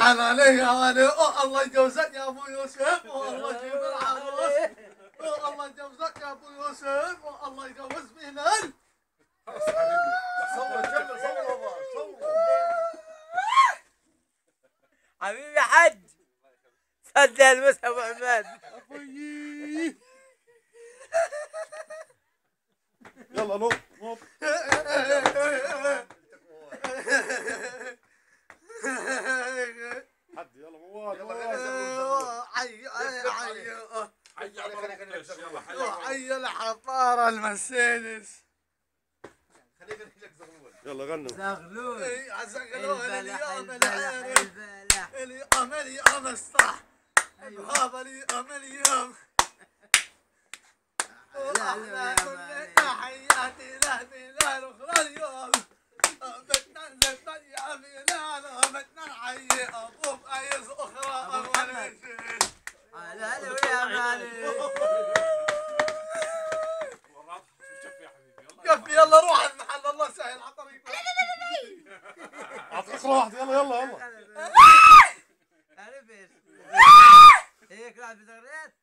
يلعن عليك يا ولي. الله يجوزك يا ابو يوسف، والله يجيب العروس. الله يجوزك يا ابو يوسف، والله يجوز بينا. صور كمل صور صور. حبيبي حج صدق المس ابو عماد. ابوي يلا نط نط. حد يلا موال حي يلا حي الحفارة المرسيدس. يلا غنوا. زغلول زغلول اليوم البلح البلح اليوم اليوم الصح. هذا اليوم اليوم. احنا كلنا حياتي له بلال اخرى اليوم. بدنا نزفن يا بلال، بدنا نحيي ابوك ايز اخرى اول شيء. على يا مالي. كفي يلا روح على المحل، الله سهل على طريق. اعطي اخرى واحدة يلا يلا يلا. عرفت هيك راح بزغريت.